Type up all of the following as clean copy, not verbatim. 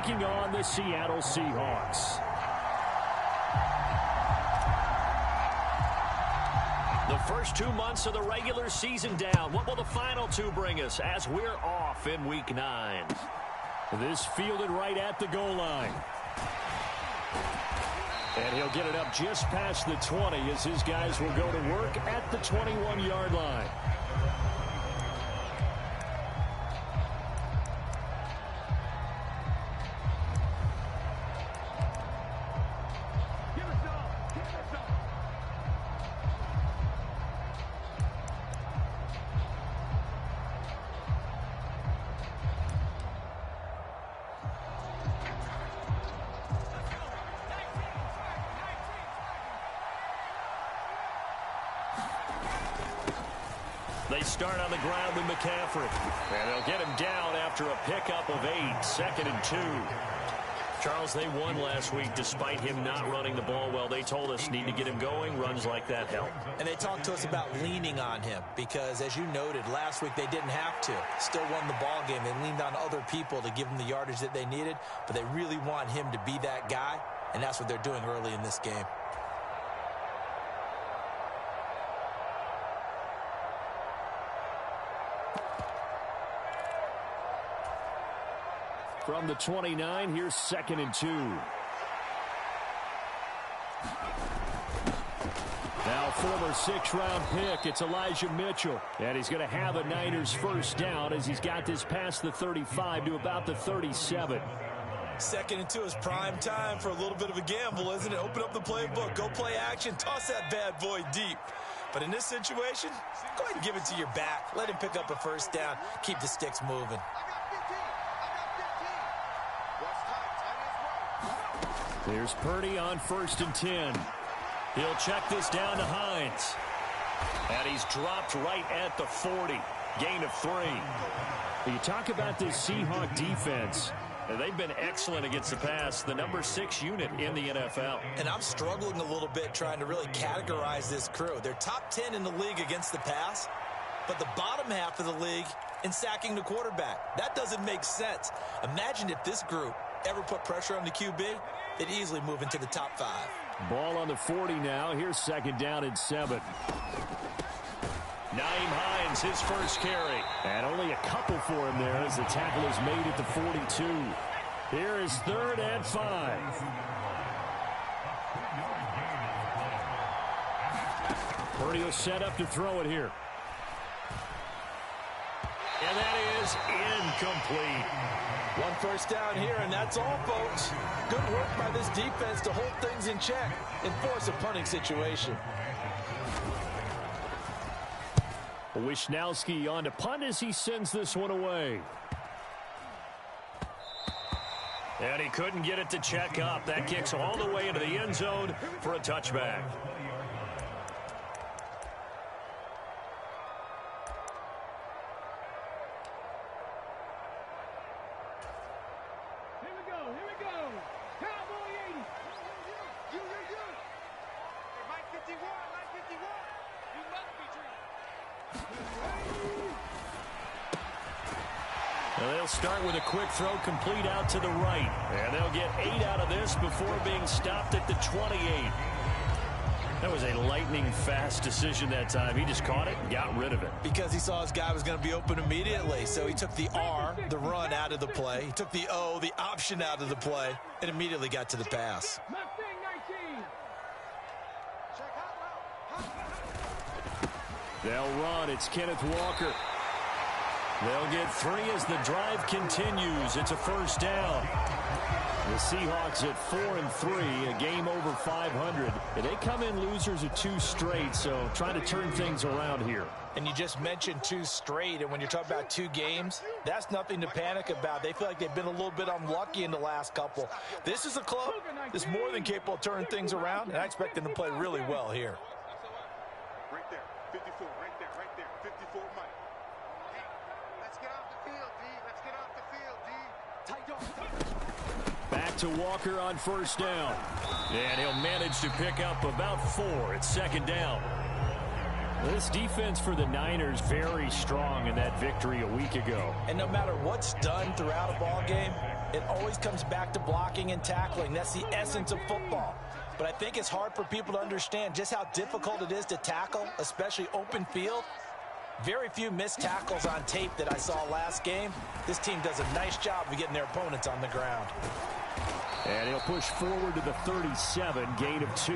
taking on the Seattle Seahawks. The first 2 months of the regular season down. What will the final two bring us as we're off in Week 9? This fielded right at the goal line. And he'll get it up just past the 20 as his guys will go to work at the 21-yard line. They start on the ground with McCaffrey. And they'll get him down after a pickup of 8, 2nd and 2. Charles, they won last week despite him not running the ball well. They told us need to get him going. Runs like that help. And they talked to us about leaning on him because, as you noted, last week they didn't have to. Still won the ball game. They leaned on other people to give them the yardage that they needed, but they really want him to be that guy, and that's what they're doing early in this game. From the 29, here's 2nd and 2. Now former 6th-round pick, it's Elijah Mitchell. And he's going to have a Niners first down as he's got this past the 35 to about the 37. 2nd and 2 is prime time for a little bit of a gamble, isn't it? Open up the playbook, go play action, toss that bad boy deep. But in this situation, go ahead and give it to your back. Let him pick up a first down. Keep the sticks moving. There's Purdy on 1st and 10. He'll check this down to Hines. And he's dropped right at the 40. Gain of 3. You talk about this Seahawk defense. They've been excellent against the pass, the number 6 unit in the NFL. And I'm struggling a little bit trying to really categorize this crew. They're top 10 in the league against the pass, but the bottom half of the league in sacking the quarterback. That doesn't make sense. Imagine if this group ever put pressure on the QB, they'd easily move into the top 5. Ball on the 40 now. Here's 2nd down and 7. Naeem Hines, his first carry. And only a couple for him there as the tackle is made at the 42. Here is 3rd and 5. Purdy will set up to throw it here. And that is incomplete. 1 first down here, and that's all, folks. Good work by this defense to hold things in check and force a punting situation. Wishnowski on to punt as he sends this one away. And he couldn't get it to check up. That kicks all the way into the end zone for a touchback. Start with a quick throw complete out to the right. And they'll get 8 out of this before being stopped at the 28. That was a lightning-fast decision that time. He just caught it and got rid of it. Because he saw his guy was going to be open immediately. So he took the R, the run, out of the play. He took the O, the option, out of the play, and immediately got to the pass. They'll run. It's Kenneth Walker. They'll get 3 as the drive continues. It's a first down. The Seahawks at 4-3, a game over 500. And they come in losers of 2 straight, so trying to turn things around here. And you just mentioned 2 straight, and when you're talking about 2 games, that's nothing to panic about. They feel like they've been a little bit unlucky in the last couple. This is a club that's more than capable of turning things around, and I expect them to play really well here. Right there, 54, right there, 54, Mike. Let's get off the field, D. Let's get off the field, D. Tight dog. Back to Walker on first down. And he'll manage to pick up about 4. It's second down. This defense for the Niners very strong in that victory a week ago. And no matter what's done throughout a ball game, It always comes back to blocking and tackling. That's the essence of football. But I think it's hard for people to understand just how difficult it is to tackle, especially open field. Very few missed tackles on tape that I saw last game. This team does a nice job of getting their opponents on the ground. And he'll push forward to the 37, gain of 2.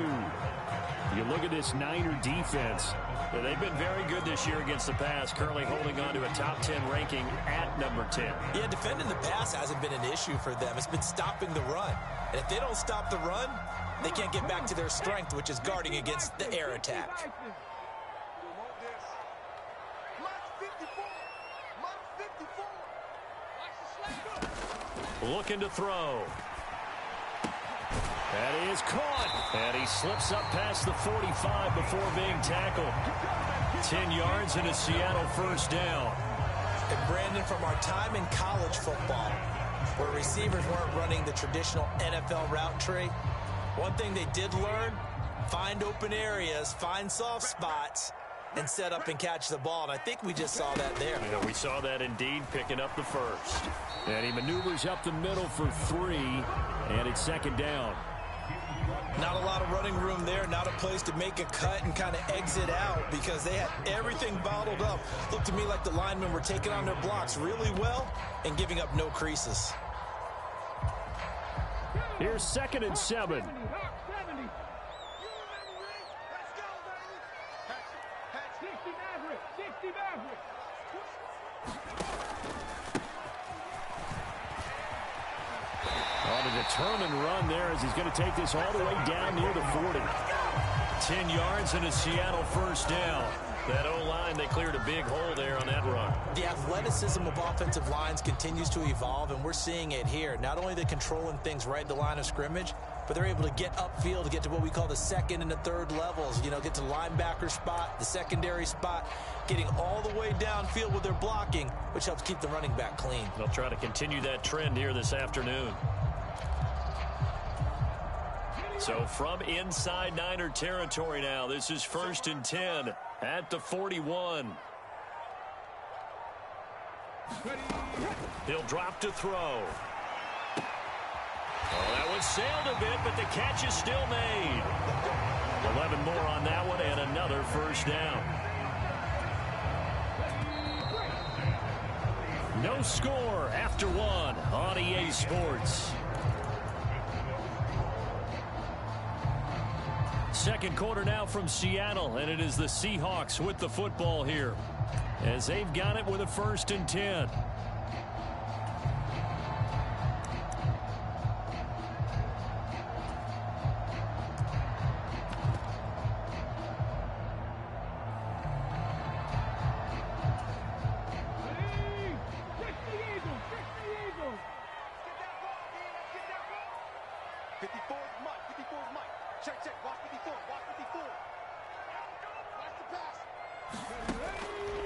You look at this Niner defense. They've been very good this year against the pass, currently holding on to a top 10 ranking at number 10. Yeah, defending the pass hasn't been an issue for them. It's been stopping the run. And if they don't stop the run, they can't get back to their strength, which is guarding against the air attack. Looking to throw. That is caught. And he slips up past the 45 before being tackled. 10 yards and a Seattle first down. And Brandon, from our time in college football, where receivers weren't running the traditional NFL route tree, one thing they did learn, find open areas, find soft spots, and set up and catch the ball. And I think we just saw that there. Yeah, we saw that indeed, picking up the first. And he maneuvers up the middle for 3, and it's second down. Not a lot of running room there, not a place to make a cut and kind of exit out because they had everything bottled up. Looked to me like the linemen were taking on their blocks really well and giving up no creases. Here's 2nd and 7. On a determined run there as he's going to take this all the way down near the 40. 10 yards and a Seattle first down. That O-line, they cleared a big hole there on that run. The athleticism of offensive lines continues to evolve, and we're seeing it here. Not only they're controlling things right at the line of scrimmage, but they're able to get upfield to get to what we call the second and the third levels. You know, get to the linebacker spot, the secondary spot, getting all the way downfield with their blocking, which helps keep the running back clean. They'll try to continue that trend here this afternoon. So from inside Niner territory now, this is 1st and 10 at the 41. He'll drop to throw. Oh, that one sailed a bit, but the catch is still made. 11 more on that one and another first down. No score after 1 on EA Sports. Second quarter now from Seattle, and it is the Seahawks with the football here as they've got it with a 1st and 10.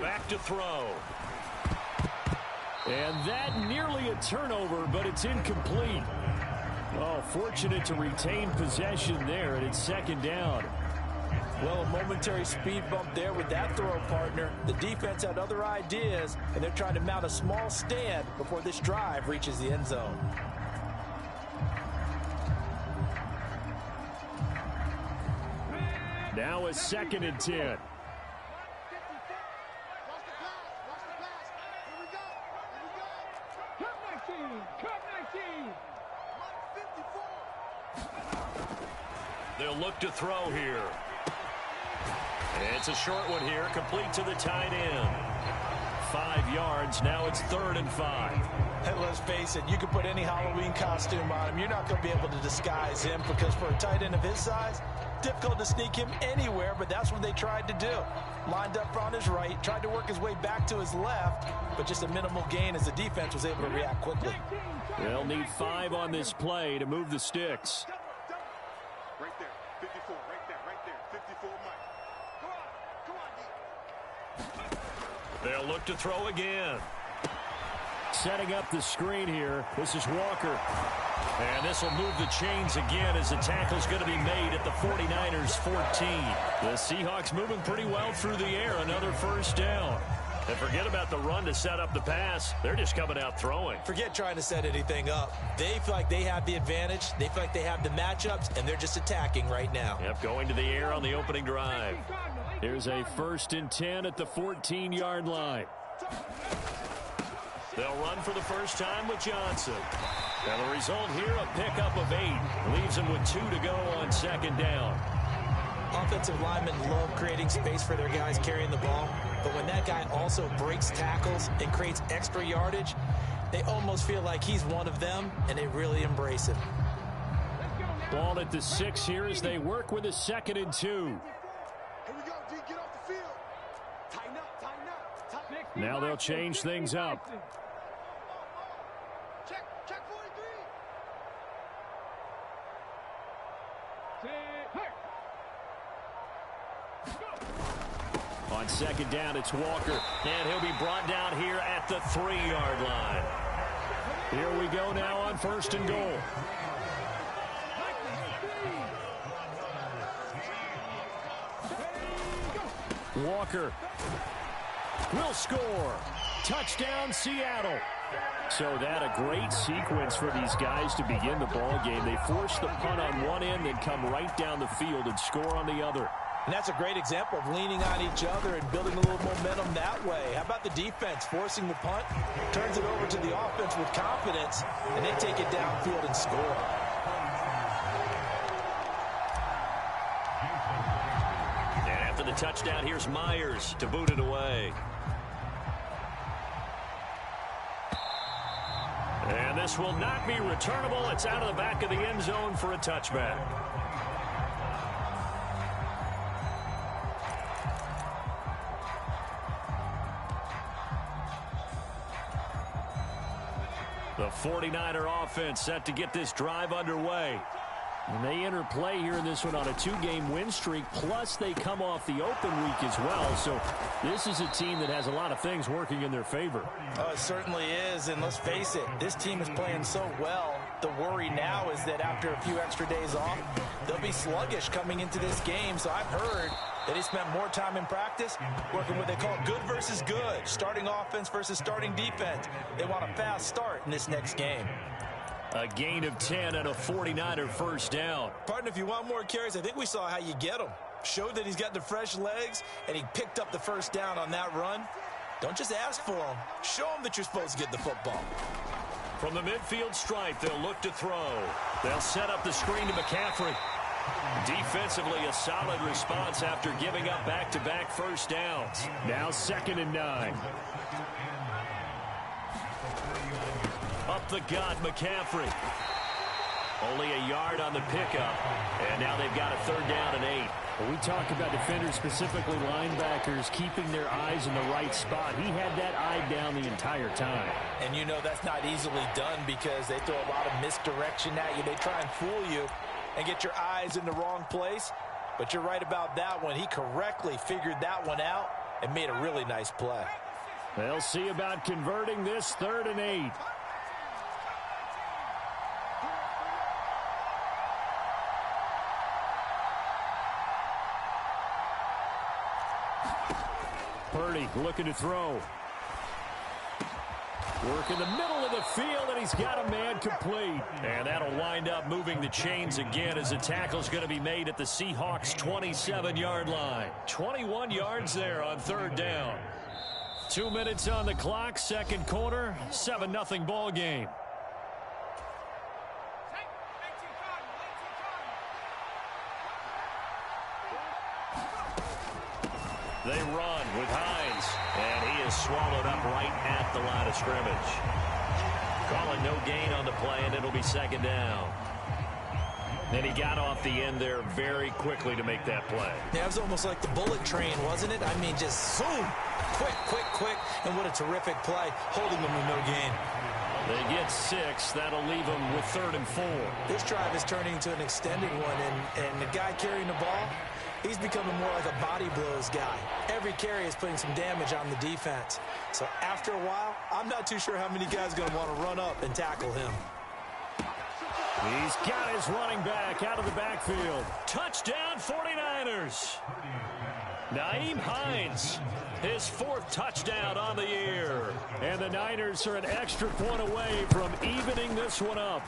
Back to throw. And that nearly a turnover, but it's incomplete. Oh, fortunate to retain possession there, and it's second down. Well, a momentary speed bump there with that throw, partner. The defense had other ideas, and they're trying to mount a small stand before this drive reaches the end zone. Now a 2nd and 10. They'll look to throw here. It's a short one here, complete to the tight end. 5 yards, now it's 3rd and 5. And let's face it, you can put any Halloween costume on him. You're not going to be able to disguise him because for a tight end of his size, difficult to sneak him anywhere, but that's what they tried to do. Lined up on his right, tried to work his way back to his left, but just a minimal gain as the defense was able to react quickly. They'll need 5 on this play to move the sticks. Right there, 54, right there, 54, Mike. Come on, They'll look to throw again. Setting up the screen here, this is Walker. And this will move the chains again as the tackle's going to be made at the 49ers 14. The Seahawks moving pretty well through the air, another first down. And forget about the run to set up the pass. They're just coming out throwing. Forget trying to set anything up. They feel like they have the advantage. They feel like they have the matchups, and they're just attacking right now. Yep, going to the air on the opening drive. Here's a 1st and 10 at the 14-yard line. They'll run for the first time with Johnson. Now the result here, a pickup of 8. Leaves them with 2 to go on 2nd down. Offensive linemen love creating space for their guys carrying the ball. But when that guy also breaks tackles and creates extra yardage, they almost feel like he's one of them, and they really embrace him. Ball at the 6 here as they work with a 2nd and 2. Here we go, D. Get off the field. Tighten up, tighten up. Tighten up. Now they'll change things up. Check 43. On 2nd down, it's Walker. And he'll be brought down here at the 3-yard line. Here we go now on 1st and goal. Walker will score. Touchdown, Seattle. So that a great sequence for these guys to begin the ball game. They force the punt on one end, then come right down the field and score on the other. And that's a great example of leaning on each other and building a little momentum that way. How about the defense forcing the punt, turns it over to the offense with confidence, and they take it downfield and score. And after the touchdown, here's Myers to boot it away. And this will not be returnable. It's out of the back of the end zone for a touchback. The 49er offense set to get this drive underway. And they enter play here in this one on a 2-game win streak, plus they come off the open week as well. So this is a team that has a lot of things working in their favor. Oh, it certainly is, and let's face it, this team is playing so well. The worry now is that after a few extra days off, they'll be sluggish coming into this game. So I've heard that he spent more time in practice working what they call good versus good, starting offense versus starting defense. They want a fast start in this next game. A gain of 10 and a 49er first down. Partner, if you want more carries, I think we saw how you get them. Showed that he's got the fresh legs, and he picked up the first down on that run. Don't just ask for them. Show them that you're supposed to get the football. From the midfield stripe, they'll look to throw. They'll set up the screen to McCaffrey. Defensively, a solid response after giving up back-to-back first downs. Now 2nd and 9. Up the gut, McCaffrey. Only a yard on the pickup. And now they've got a 3rd down and 8. Well, we talk about defenders, specifically linebackers, keeping their eyes in the right spot. He had that eye down the entire time. And you know that's not easily done because they throw a lot of misdirection at you. They try and fool you and get your eyes in the wrong place. But you're right about that one. He correctly figured that one out and made a really nice play. They'll see about converting this 3rd and 8. Purdy looking to throw. Work in the middle of the field, and he's got a man complete. And that'll wind up moving the chains again as the tackle's going to be made at the Seahawks' 27-yard line. 21 yards there on 3rd down. 2 minutes on the clock, 2nd quarter, 7-0 ball game. They run with Hines, and he is swallowed up right at the line of scrimmage. Calling no gain on the play, and it'll be 2nd down. And he got off the end there very quickly to make that play. Yeah, it was almost like the bullet train, wasn't it? I mean, just zoom, quick, and what a terrific play, holding them with no gain. They get 6. That'll leave them with 3rd and 4. This drive is turning into an extended one, and the guy carrying the ball, he's becoming more like a body blows guy. Every carry is putting some damage on the defense. So after a while, I'm not too sure how many guys are going to want to run up and tackle him. He's got his running back out of the backfield. Touchdown 49ers. Nyheim Hines, his 4th touchdown on the year. And the Niners are an extra point away from evening this one up.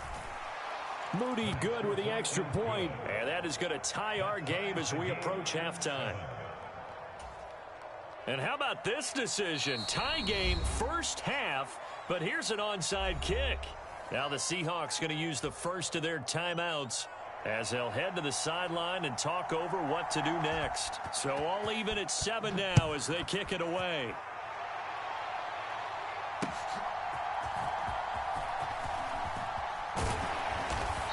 Moody good with the extra point. And that is going to tie our game as we approach halftime. And how about this decision? Tie game first half, but here's an onside kick. Now the Seahawks going to use the first of their timeouts as they'll head to the sideline and talk over what to do next. So all even at 7 now as they kick it away.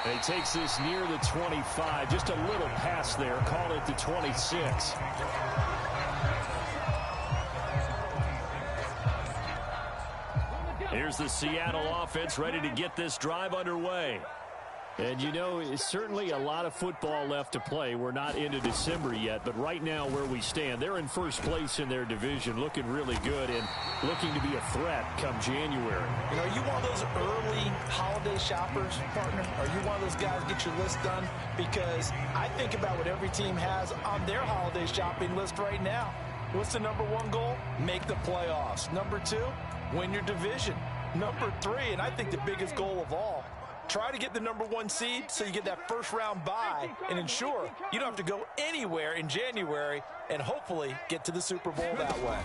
He takes this near the 25, just a little pass there, call it the 26. Here's the Seattle offense ready to get this drive underway. And, you know, it's certainly a lot of football left to play. We're not into December yet, but right now where we stand, they're in first place in their division, looking really good and looking to be a threat come January. You know, are you one of those early holiday shoppers, partner? Are you one of those guys get your list done? Because I think about what every team has on their holiday shopping list right now. What's the number 1 goal? Make the playoffs. Number 2, win your division. Number 3, and I think the biggest goal of all, try to get the number 1 seed so you get that first round bye and ensure you don't have to go anywhere in January and hopefully get to the Super Bowl that way.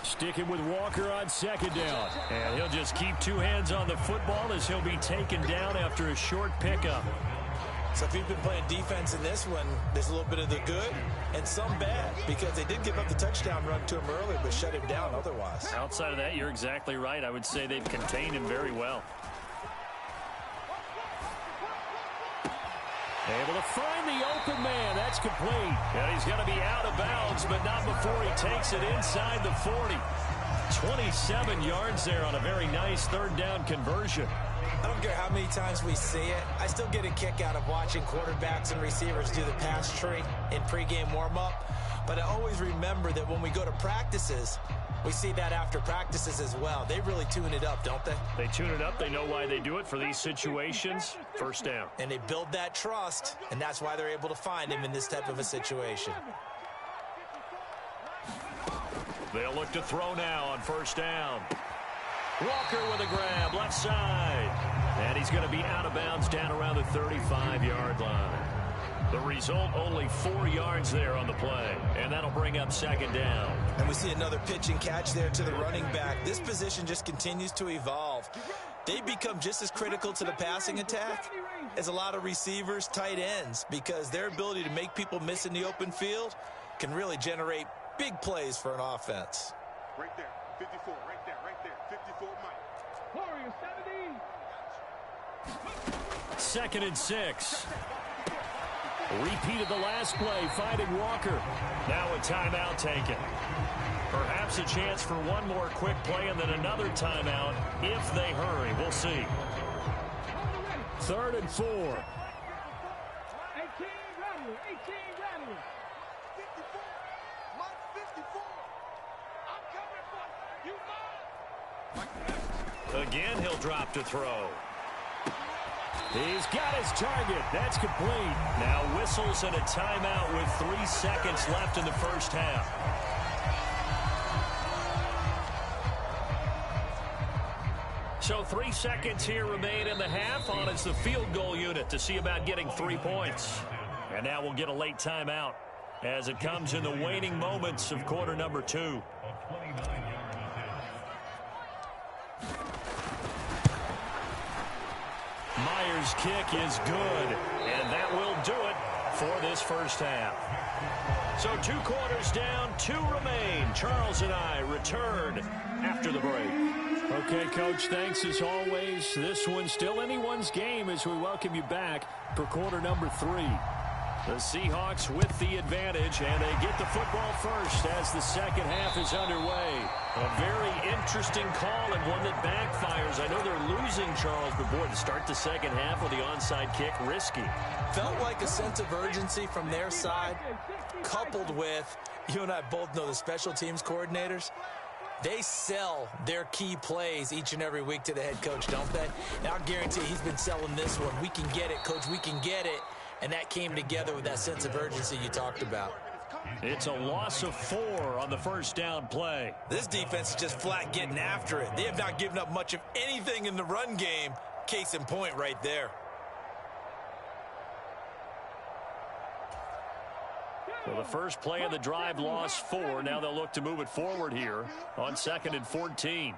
Sticking with Walker on 2nd down. And he'll just keep 2 hands on the football as he'll be taken down after a short pickup. So if you've been playing defense in this one, there's a little bit of the good and some bad because they did give up the touchdown run to him earlier but shut him down otherwise. Outside of that, you're exactly right. I would say they've contained him very well. Able to find the open man. That's complete. And he's going to be out of bounds, but not before he takes it inside the 40. 27 yards there on a very nice 3rd down conversion. I don't care how many times we see it. I still get a kick out of watching quarterbacks and receivers do the pass tree in pregame warm-up. But I always remember that when we go to practices, we see that after practices as well. They really tune it up, don't they? They tune it up. They know why they do it for these situations. 1st down. And they build that trust, and that's why they're able to find him in this type of a situation. They'll look to throw now on 1st down. Walker with a grab, left side. And he's going to be out of bounds down around the 35-yard line. The result, only 4 yards there on the play. And that'll bring up 2nd down. And we see another pitch and catch there to the running back. This position just continues to evolve. They become just as critical to the passing attack as a lot of receivers, tight ends, because their ability to make people miss in the open field can really generate big plays for an offense. Right there, 54, right there, 54 Mike. Warrior 70. 2nd and 6. Repeated the last play, finding Walker. Now a timeout taken. Perhaps a chance for one more quick play and then another timeout if they hurry. We'll see. 3rd and 4. 18 Rattler, 18 Rattler. 54, Mike 54. I'm coming for you, Mike. Again, he'll drop to throw. He's got his target. That's complete. Now whistles and a timeout with 3 seconds left in the first half. So 3 seconds here remain in the half on as the field goal unit to see about getting 3 points. And now we'll get a late timeout as it comes in the waning moments of quarter number 2. Myers' kick is good, and that will do it for this first half. So 2 quarters down, 2 remain. Charles and I return after the break. Okay, Coach, thanks as always. This one's still anyone's game as we welcome you back for quarter number 3. The Seahawks with the advantage, and they get the football first as the second half is underway. A very interesting call and one that backfires. I know they're losing, Charles, but boy, to start the second half with the onside kick, risky. Felt like a sense of urgency from their side, coupled with, you and I both know the special teams coordinators, They sell their key plays each and every week to the head coach, don't they? And I'll guarantee he's been selling this one. We can get it, coach. We can get it. And that came together with that sense of urgency you talked about. It's a loss of 4 on the first down play. This defense is just flat getting after it. They have not given up much of anything in the run game. Case in point right there. So the first play of the drive lost 4. Now they'll look to move it forward here on 2nd and 14.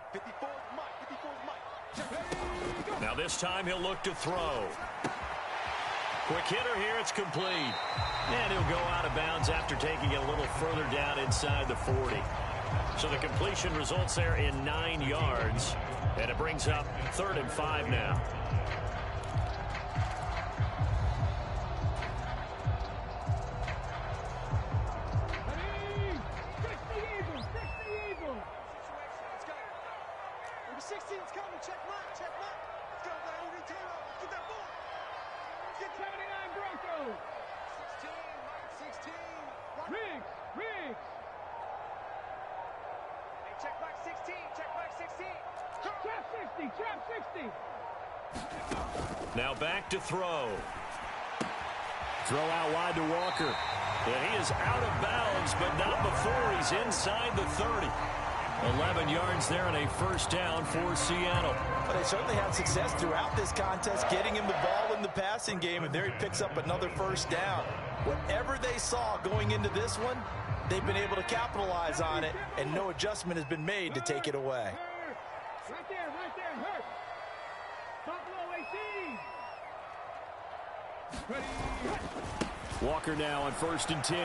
Now this time he'll look to throw. Quick hitter here, it's complete. And he'll go out of bounds after taking it a little further down inside the 40. So the completion results there in 9 yards. And it brings up 3rd and 5 now. Now back to throw. Throw out wide to Walker. And he is out of bounds, but not before he's inside the 30. 11 yards there and a first down for Seattle. But they certainly had success throughout this contest, getting him the ball in the passing game, and there he picks up another first down. Whatever they saw going into this one, they've been able to capitalize on it, and no adjustment has been made to take it away. Right there, hurt. Walker now on 1st and 10.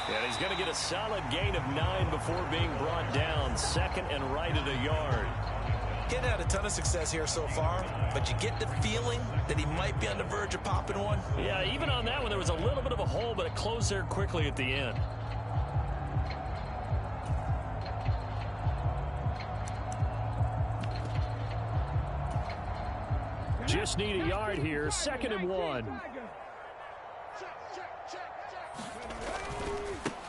And he's going to get a solid gain of 9 before being brought down. 2nd and right at a yard. Getting had a ton of success here so far, but you get the feeling that he might be on the verge of popping one. Yeah, even on that one, there was a little bit of a hole, but it closed there quickly at the end. Just need a yard here. 2nd and 1.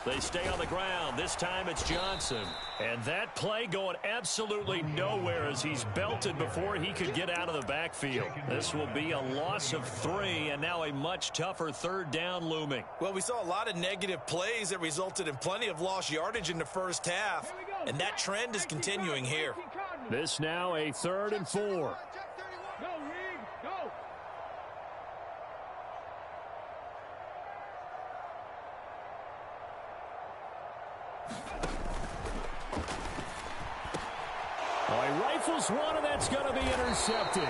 They stay on the ground. This time it's Johnson. And that play going absolutely nowhere as he's belted before he could get out of the backfield. This will be a loss of 3 and now a much tougher 3rd down looming. Well, we saw a lot of negative plays that resulted in plenty of lost yardage in the first half. And that trend is continuing here. This now a 3rd and 4. He rifles one, and that's going to be intercepted.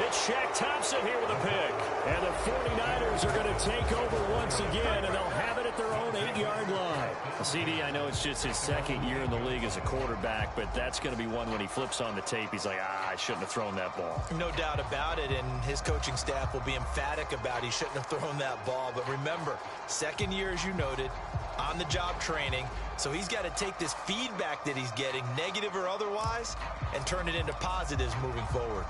It's Shaq Thompson here with a pick. And the 49ers are going to take over once again, and they'll have it at their own 8-yard line. CD, I know it's just his 2nd year in the league as a quarterback, but that's going to be one when he flips on the tape, he's like, I shouldn't have thrown that ball. No doubt about it, and his coaching staff will be emphatic about he shouldn't have thrown that ball. But remember, 2nd year, as you noted, on-the-job training, so he's got to take this feedback that he's getting, negative or otherwise, and turn it into positives moving forward.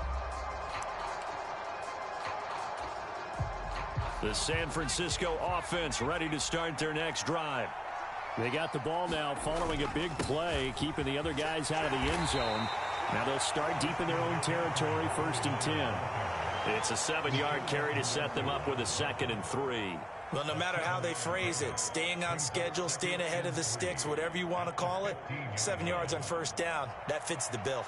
The San Francisco offense ready to start their next drive. They got the ball now following a big play, keeping the other guys out of the end zone. Now they'll start deep in their own territory, 1st and 10. It's a 7-yard carry to set them up with a 2nd and 3. Well, no matter how they phrase it, staying on schedule, staying ahead of the sticks, whatever you want to call it, 7 yards on 1st down, that fits the bill.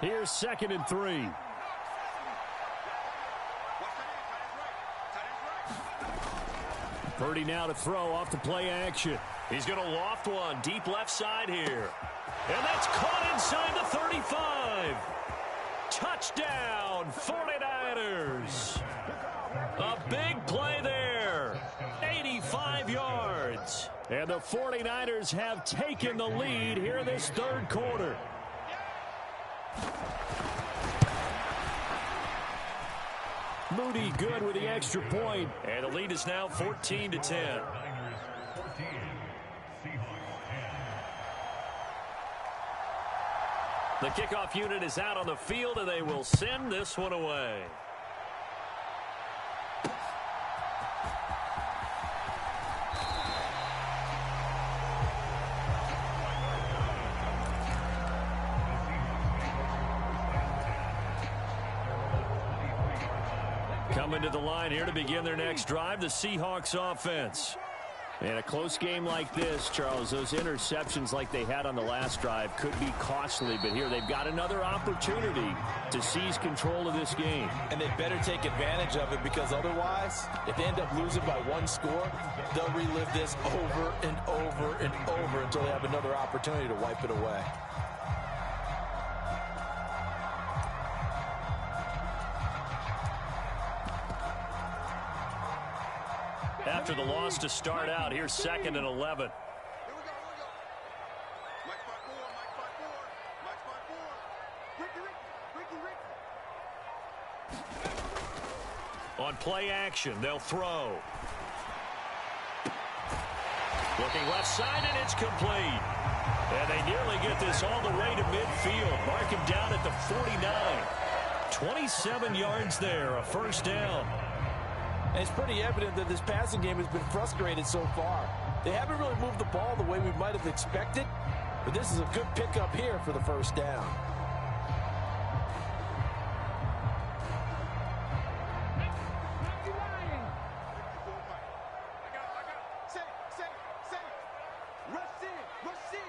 Here's 2nd and 3. Purdy now to throw off the play action. He's going to loft one deep left side here. And that's caught inside the 35. Touchdown, 49ers. A big play there. 85 yards. And the 49ers have taken the lead here in this 3rd quarter. Moody good with the extra point. And the lead is now 14-10. The kickoff unit is out on the field, and they will send this one away. Coming to the line here to begin their next drive, the Seahawks offense. And a close game like this, Charles, those interceptions like they had on the last drive could be costly. But here they've got another opportunity to seize control of this game. And they better take advantage of it, because otherwise, if they end up losing by one score, they'll relive this over and over and over until they have another opportunity to wipe it away. After the loss to start out, here's 2nd and 11. Here we go, here we go. Mike spot four, Mike spot four, Mike spot four. Ricky. On play action, they'll throw. Looking left side, and it's complete. And they nearly get this all the way to midfield. Mark him down at the 49. 27 yards there, a first down. And it's pretty evident that this passing game has been frustrated so far. They haven't really moved the ball the way we might have expected, but this is a good pickup here for the first down. Rush in.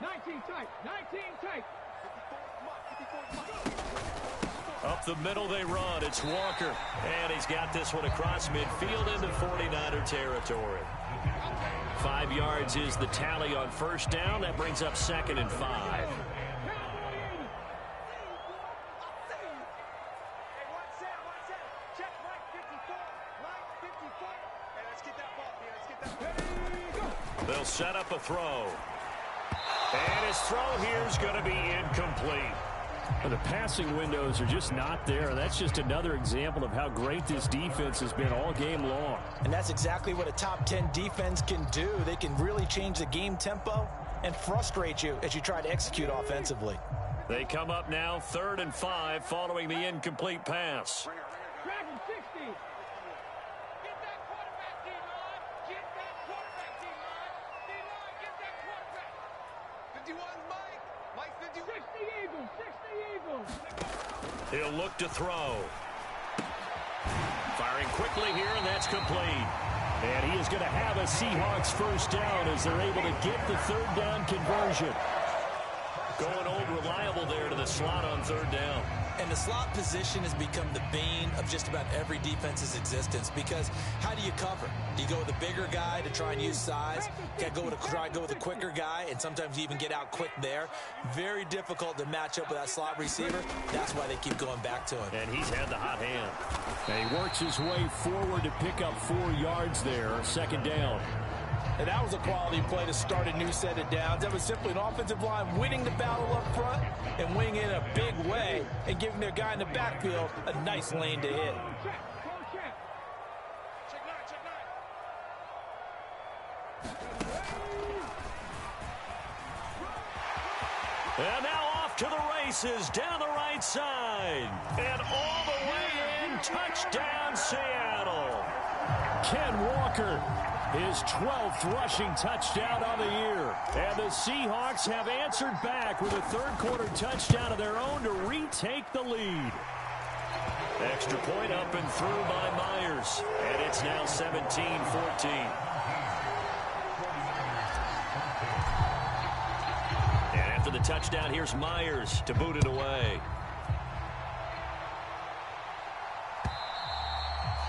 19 tight. 19 tight. Up the middle they run. It's Walker. And he's got this one across midfield into 49er territory. 5 yards is the tally on first down. That brings up 2nd and 5. They'll set up a throw. And his throw here is going to be incomplete. The passing windows are just not there. That's just another example of how great this defense has been all game long. And that's exactly what a top 10 defense can do. They can really change the game tempo and frustrate you as you try to execute offensively. They come up now 3rd and 5 following the incomplete pass. Dragon 60. Get that quarterback, D-line. Get that quarterback, D-line. D-line, get that quarterback. 51's Mike. Mike 51. 60 Eagles. 60 Eagles. He'll look to throw. Firing quickly here, and that's complete. And he is going to have a Seahawks first down as they're able to get the 3rd down conversion. Going old reliable there to the slot on 3rd down. And the slot position has become the bane of just about every defense's existence, because how do you cover? Do you go with a bigger guy to try and use size? You got to try and go with a quicker guy, and sometimes you even get out quick there. Very difficult to match up with that slot receiver. That's why they keep going back to him. And he's had the hot hand. And he works his way forward to pick up 4 yards there, 2nd down. And that was a quality play to start a new set of downs. That was simply an offensive line winning the battle up front and winning it in a big way and giving their guy in the backfield a nice lane to hit. Check. Check. Check nine. And now off to the races down the right side. And all the way in, touchdown Seattle. Ken Walker, his 12th rushing touchdown on the year. And the Seahawks have answered back with a 3rd quarter touchdown of their own to retake the lead. Extra point up and through by Myers. And it's now 17-14. And after the touchdown, here's Myers to boot it away.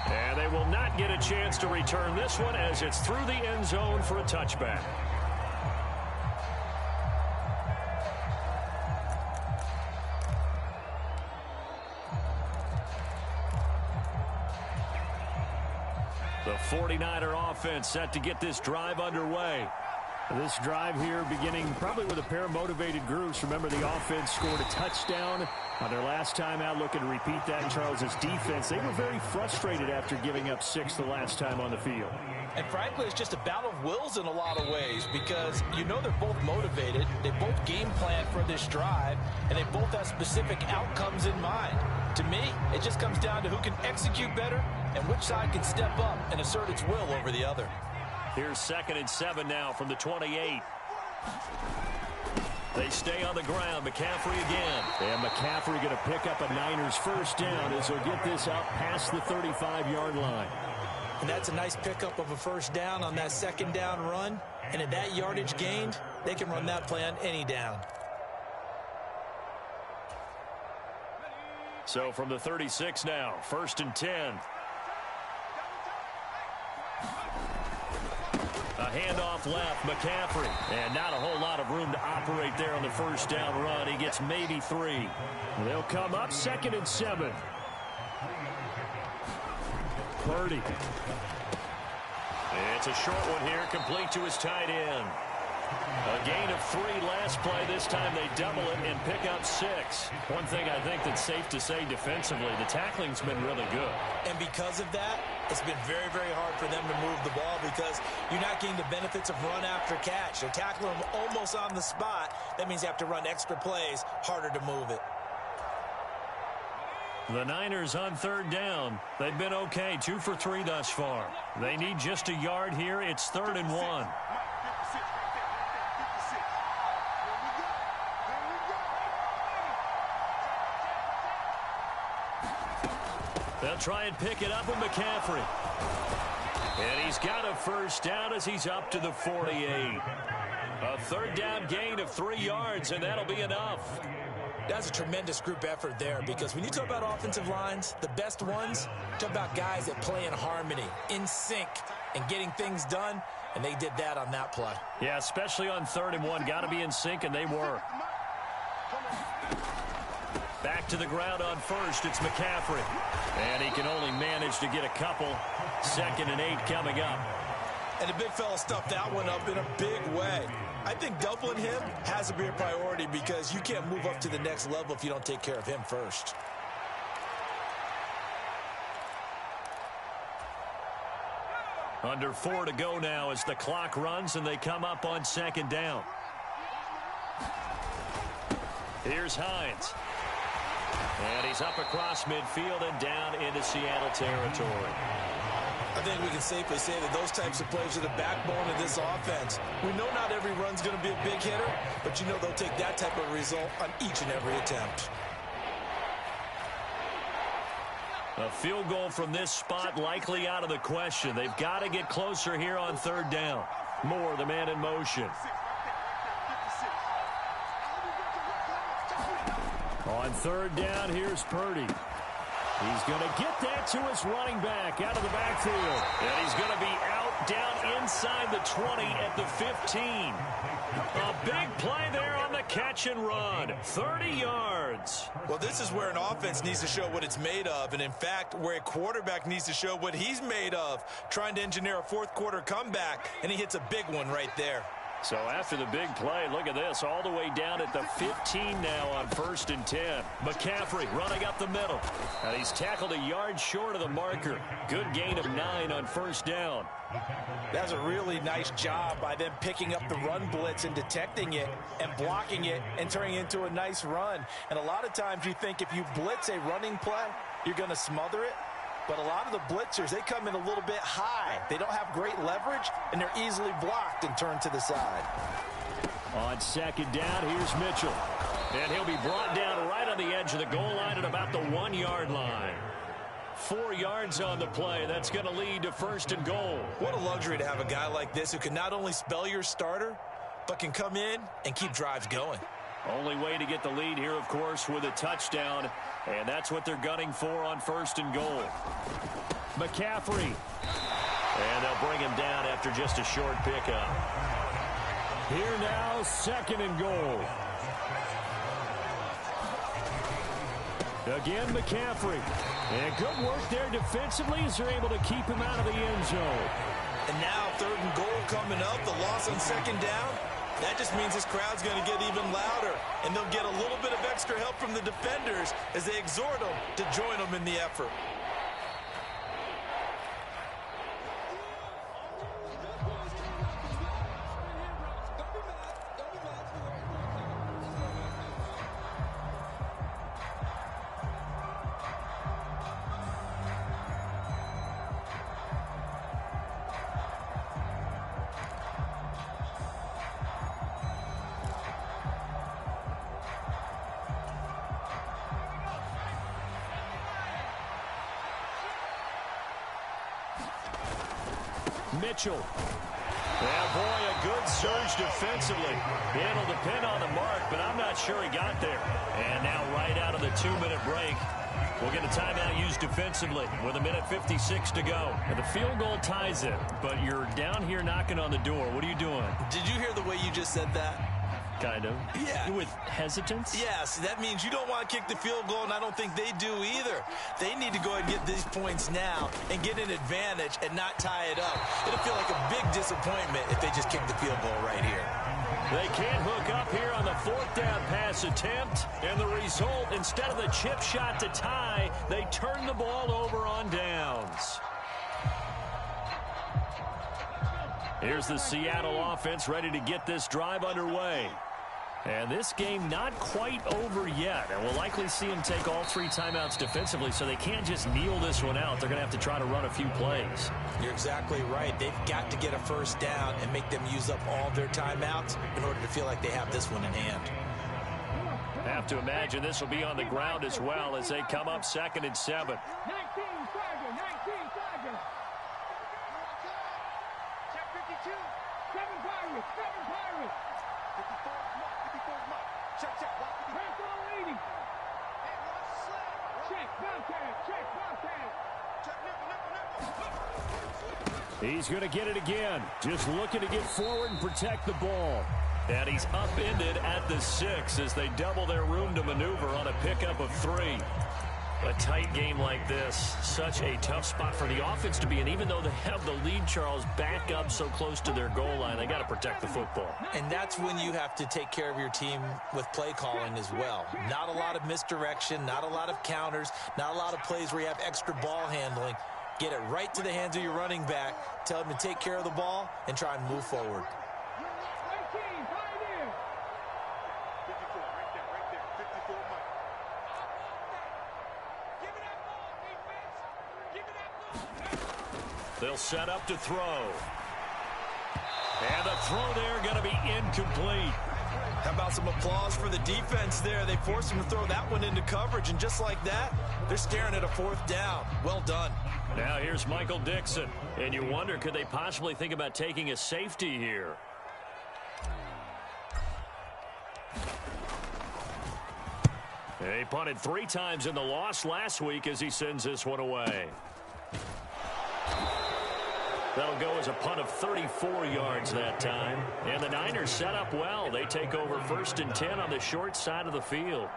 And they will not get a chance to return this one as it's through the end zone for a touchback. The 49er offense set to get this drive underway. This drive here beginning probably with a pair of motivated groups. Remember, the offense scored a touchdown on their last time out. Looking to repeat that. Charles's defense, they were very frustrated after giving up 6 the last time on the field. And frankly, it's just a battle of wills in a lot of ways, because you know they're both motivated. They both game plan for this drive, and they both have specific outcomes in mind. To me, it just comes down to who can execute better and which side can step up and assert its will over the other. Here's 2nd and 7 now from the 28. They stay on the ground. McCaffrey again. And McCaffrey going to pick up a Niners first down as he'll get this up past the 35-yard line. And that's a nice pickup of a first down on that second down run. And at that yardage gained, they can run that play on any down. So from the 36 now, 1st and 10. A handoff left, McCaffrey. And not a whole lot of room to operate there on the first down run. He gets maybe 3. They'll come up 2nd and 7. Purdy. It's a short one here, complete to his tight end. A gain of 3 last play. This time they double it and pick up 6. One thing I think that's safe to say defensively, the tackling's been really good. And because of that, it's been very, very hard for them to move the ball because you're not getting the benefits of run after catch. They're tackling them almost on the spot. That means you have to run extra plays, harder to move it. The Niners on 3rd down. They've been okay, 2 for 3 thus far. They need just a yard here. It's 3rd and 1. They'll try and pick it up with McCaffrey. And he's got a first down as he's up to the 48. A 3rd down gain of 3 yards, and that'll be enough. That's a tremendous group effort there because when you talk about offensive lines, the best ones, talk about guys that play in harmony, in sync, and getting things done, and they did that on that play. Yeah, especially on 3rd and 1. Got to be in sync, and they were. Back to the ground on 1st. It's McCaffrey. And he can only manage to get a couple. 2nd and 8 coming up. And the big fella stuffed that one up in a big way. I think doubling him has to be a priority because you can't move up to the next level if you don't take care of him first. Under 4 to go now as the clock runs and they come up on 2nd down. Here's Hines. And he's up across midfield and down into Seattle territory. I think we can safely say that those types of plays are the backbone of this offense. We know not every run's going to be a big hitter, but you know they'll take that type of result on each and every attempt. A field goal from this spot likely out of the question. They've got to get closer here on 3rd down. Moore, the man in motion. On 3rd down, here's Purdy. He's going to get that to his running back out of the backfield. And he's going to be out down inside the 20 at the 15. A big play there on the catch and run. 30 yards. Well, this is where an offense needs to show what it's made of. And, in fact, where a quarterback needs to show what he's made of. Trying to engineer a 4th quarter comeback, and he hits a big one right there. So after the big play, look at this, all the way down at the 15 now on 1st and 10. McCaffrey running up the middle. And he's tackled a yard short of the marker. Good gain of 9 on 1st down. That's a really nice job by them picking up the run blitz and detecting it and blocking it and turning it into a nice run. And a lot of times you think if you blitz a running play, you're going to smother it. But a lot of the blitzers, they come in a little bit high. They don't have great leverage, and they're easily blocked and turned to the side. On 2nd down, here's Mitchell. And he'll be brought down right on the edge of the goal line at about the 1-yard line. 4 yards on the play. That's going to lead to 1st and goal. What a luxury to have a guy like this who can not only spell your starter, but can come in and keep drives going. Only way to get the lead here, of course, with a touchdown. And that's what they're gunning for on 1st and goal. McCaffrey. And they'll bring him down after just a short pickup. Here now, 2nd and goal. Again, McCaffrey. And good work there defensively as they're able to keep him out of the end zone. And now 3rd and goal coming up. The loss on 2nd down. That just means this crowd's going to get even louder, and they'll get a little bit of extra help from the defenders as they exhort them to join them in the effort. Mitchell. Yeah, boy, a good surge defensively. It'll depend on the mark, but I'm not sure he got there. And now right out of the 2-minute break, we'll get a timeout used defensively with 1:56 to go. And the field goal ties it, but you're down here knocking on the door. What are you doing? Did you hear the way you just said that? Kind of. Yeah. With hesitance? Yes, that means you don't want to kick the field goal, and I don't think they do either. They need to go ahead and get these points now and get an advantage and not tie it up. It'll feel like a big disappointment if they just kick the field goal right here. They can't hook up here on the 4th down pass attempt. And the result, instead of the chip shot to tie, they turn the ball over on downs. Here's the Seattle offense ready to get this drive underway. And this game not quite over yet. And we'll likely see them take all 3 timeouts defensively, so they can't just kneel this one out. They're going to have to try to run a few plays. You're exactly right. They've got to get a first down and make them use up all their timeouts in order to feel like they have this one in hand. Have to imagine this will be on the ground as well as they come up 2nd and 7. 19 Tiger, 19 Tiger. Check 52. 7 Pirates, 7 Pirates. 54 mark. Check, block 54. Press on leading. Hey, run slip. Check, Bobcat, check, Bobcat. Check, nickel. He's going to get it again. Just looking to get forward and protect the ball. And he's upended at the 6 as they double their room to maneuver on a pickup of 3. A tight game like this, such a tough spot for the offense to be in. Even though they have the lead, Charles, back up so close to their goal line, they got to protect the football. And that's when you have to take care of your team with play calling as well. Not a lot of misdirection, not a lot of counters, not a lot of plays where you have extra ball handling. Get it right to the hands of your running back, tell him to take care of the ball, and try and move forward. 19, Pioneer. 54, right there. 54 mark. Give me that ball, defense. Give me that ball. They'll set up to throw. And the throw there going to be incomplete. How about some applause for the defense there? They forced him to throw that one into coverage, and just like that, they're staring at a 4th down. Well done. Now here's Michael Dixon. And you wonder, could they possibly think about taking a safety here? He punted 3 times in the loss last week as he sends this one away. That'll go as a punt of 34 yards that time. And the Niners set up well. They take over 1st and 10 on the short side of the field.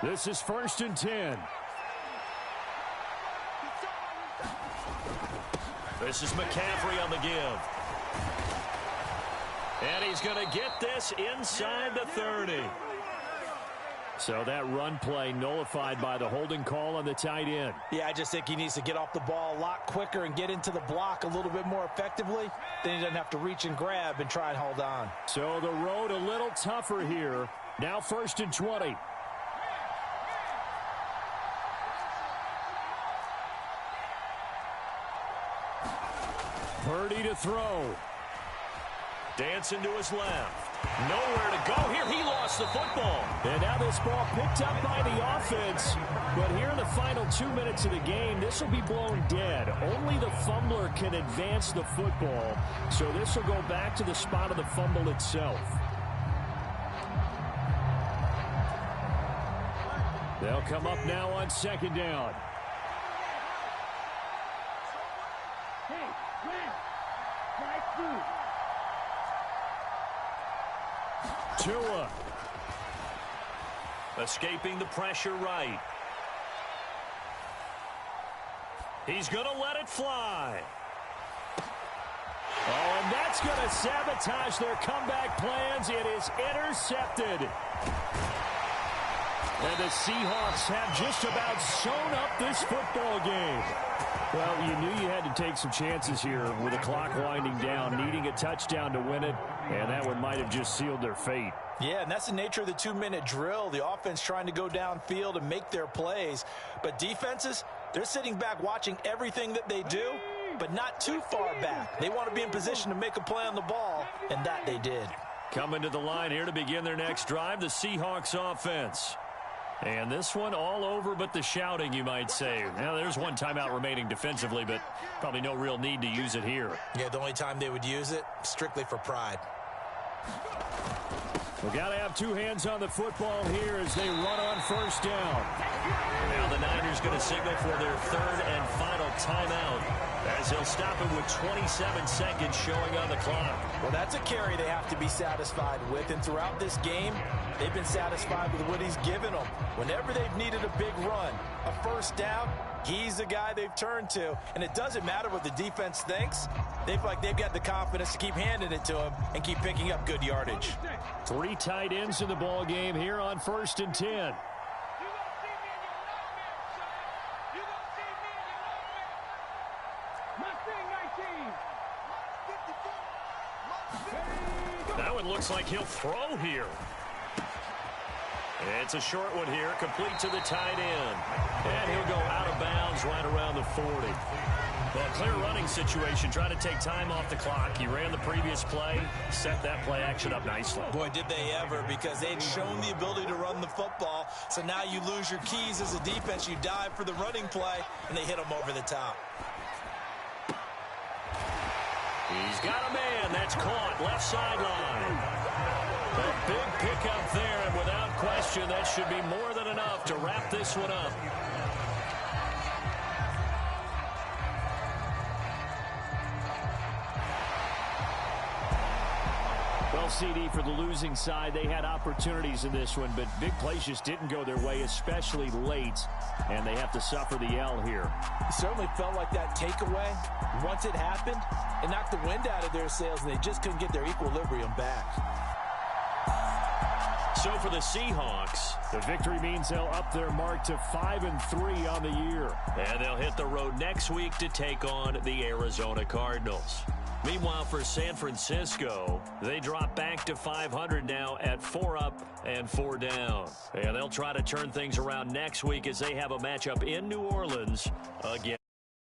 This is 1st and 10. This is McCaffrey on the give. And he's going to get this inside the 30. So that run play nullified by the holding call on the tight end. Yeah, I just think he needs to get off the ball a lot quicker and get into the block a little bit more effectively. Then he doesn't have to reach and grab and try and hold on. So the road a little tougher here. Now 1st and 20. Purdy to throw. Dancing to his left. Nowhere to go here. He lost the football. And now this ball picked up by the offense. But here in the final 2 minutes of the game, this will be blown dead. Only the fumbler can advance the football. So this will go back to the spot of the fumble itself. They'll come up now on 2nd down. Hey, Grant. Strike 2. Tua. Escaping the pressure right. He's going to let it fly. Oh, and that's going to sabotage their comeback plans. It is intercepted. And the Seahawks have just about sewn up this football game. Well, you knew you had to take some chances here with the clock winding down, needing a touchdown to win it, and that one might have just sealed their fate. Yeah, and that's the nature of the 2-minute drill. The offense trying to go downfield and make their plays. But defenses, they're sitting back watching everything that they do, but not too far back. They want to be in position to make a play on the ball And that they did. Coming to the line here to begin their next drive, the Seahawks offense. And this one all over but the shouting, you might say. Now, there's one timeout remaining defensively, but probably no real need to use it here. Yeah, the only time they would use it, strictly for pride. We've got to have two hands on the football here as they run on first down. Now the Niners going to signal for their third and final timeout as they'll stop it with 27 seconds showing on the clock. Well, that's a carry they have to be satisfied with, and throughout this game, they've been satisfied with what he's given them. Whenever they've needed a big run, a first down, he's the guy they've turned to, and it doesn't matter what the defense thinks. They feel like they've got the confidence to keep handing it to him and keep picking up good yardage. 3 tight ends in the ball game here on 1st and 10. That one looks like he'll throw here. It's a short one here, complete to the tight end. And he'll go out of bounds right around the 40. Well, clear running situation, trying to take time off the clock. He ran the previous play, set that play action up nicely. Boy, did they ever, because they'd shown the ability to run the football. So now you lose your keys as a defense. You dive for the running play, and they hit him over the top. He's got a man. That's caught. Left sideline. A big pickup there, and without question, that should be more than enough to wrap this one up. Well, CD, for the losing side, they had opportunities in this one, but big plays just didn't go their way, especially late, and they have to suffer the L here. It certainly felt like that takeaway, once it happened, it knocked the wind out of their sails, and they just couldn't get their equilibrium back. So for the Seahawks, the victory means they'll up their mark to 5-3 on the year. And they'll hit the road next week to take on the Arizona Cardinals. Meanwhile, for San Francisco, they drop back to 500 now at 4 up and 4 down. And they'll try to turn things around next week as they have a matchup in New Orleans again.